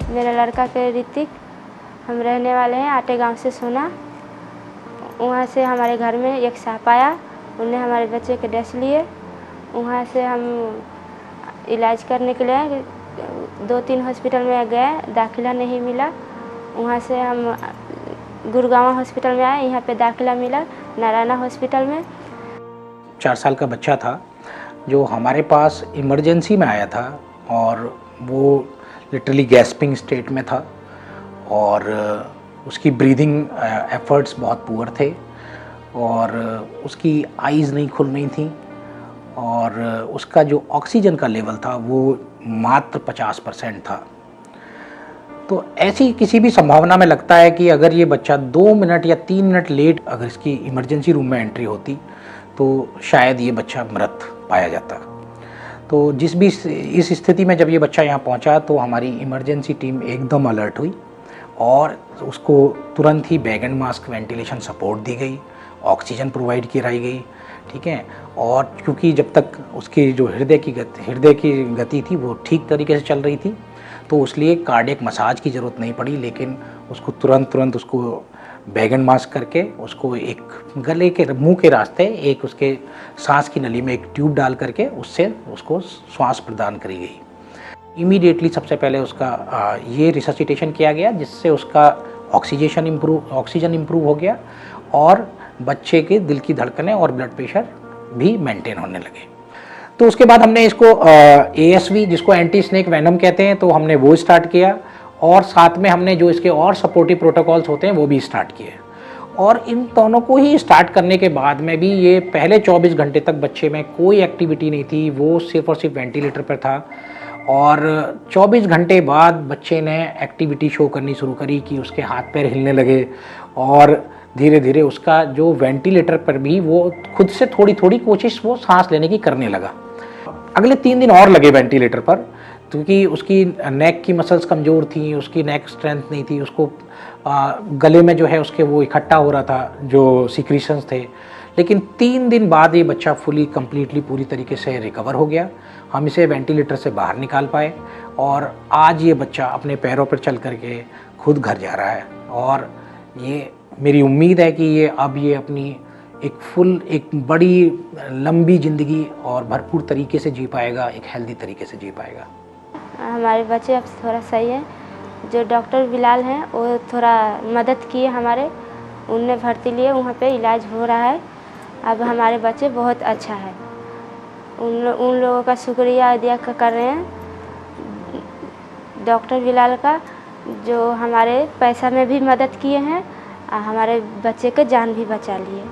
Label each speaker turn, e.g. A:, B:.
A: मेरा लड़का के ऋतिक, हम रहने वाले हैं आटे गांव से सोना। वहाँ से हमारे घर में एक सांप आया, उन्होंने हमारे बच्चे के डस लिए। वहाँ से हम इलाज करने के लिए 2-3 हॉस्पिटल में गए, दाखिला नहीं मिला। वहाँ से हम गुड़गांव हॉस्पिटल में आए, यहाँ पे दाखिला मिला नारायणा हॉस्पिटल में।
B: 4 साल का बच्चा था जो हमारे पास इमरजेंसी में आया था और वो लिटरली गैस्पिंग स्टेट में था और उसकी ब्रीदिंग एफर्ट्स बहुत पुअर थे और उसकी आईज़ नहीं खुल रही थी और उसका जो ऑक्सीजन का लेवल था वो मात्र 50% था। तो ऐसी किसी भी संभावना में लगता है कि अगर ये बच्चा 2 मिनट या 3 मिनट लेट अगर इसकी इमरजेंसी रूम में एंट्री होती तो शायद ये बच्चा मृत पाया जाता। तो इस स्थिति में जब ये बच्चा यहाँ पहुँचा तो हमारी इमरजेंसी टीम एकदम अलर्ट हुई और उसको तुरंत ही bag and mask ventilation support दी गई, ऑक्सीजन प्रोवाइड कराई गई, ठीक है। और क्योंकि जब तक उसकी जो हृदय की गति थी वो ठीक तरीके से चल रही थी तो उसलिए कार्डियक मसाज की ज़रूरत नहीं पड़ी, लेकिन उसको तुरंत उसको बैग एंड मास्क करके उसको एक गले के मुंह के रास्ते एक उसके सांस की नली में एक ट्यूब डाल करके उससे उसको श्वास प्रदान करी गई। इमीडिएटली सबसे पहले उसका ये रिससिटेशन किया गया जिससे उसका ऑक्सीजन इम्प्रूव हो गया और बच्चे के दिल की धड़कनें और ब्लड प्रेशर भी मेंटेन होने लगे। तो उसके बाद हमने इसको ASV जिसको एंटी स्नेक वेनम कहते हैं तो हमने वो स्टार्ट किया और साथ में हमने जो इसके और सपोर्टिव प्रोटोकॉल्स होते हैं वो भी स्टार्ट किए। और इन दोनों को ही स्टार्ट करने के बाद में भी ये पहले 24 घंटे तक बच्चे में कोई एक्टिविटी नहीं थी, वो सिर्फ और सिर्फ वेंटिलेटर पर था और 24 घंटे बाद बच्चे ने एक्टिविटी शो करनी शुरू करी कि उसके हाथ पैर हिलने लगे और धीरे धीरे उसका जो वेंटिलेटर पर भी वो खुद से थोड़ी थोड़ी कोशिश वो सांस लेने की करने लगा। अगले 3 दिन और लगे वेंटिलेटर पर क्योंकि उसकी नेक की मसल्स कमज़ोर थी, उसकी नेक स्ट्रेंथ नहीं थी, उसको गले में जो है उसके वो इकट्ठा हो रहा था जो सिक्रीशंस थे। लेकिन 3 दिन बाद ये बच्चा कंप्लीटली पूरी तरीके से रिकवर हो गया। हम इसे वेंटिलेटर से बाहर निकाल पाए और आज ये बच्चा अपने पैरों पर चल करके खुद घर जा रहा है और ये मेरी उम्मीद है कि ये अपनी एक बड़ी लंबी ज़िंदगी और भरपूर तरीके से जी पाएगा, एक हेल्दी तरीके से जी पाएगा।
A: हमारे बच्चे अब थोड़ा सही है। जो डॉक्टर बिलाल हैं वो थोड़ा मदद किए हमारे, उनने भर्ती लिए, वहाँ पे इलाज हो रहा है। अब हमारे बच्चे बहुत अच्छा है। उन लोगों का शुक्रिया अदा कर रहे हैं डॉक्टर बिलाल का, जो हमारे पैसा में भी मदद किए हैं और हमारे बच्चे के जान भी बचा लिए।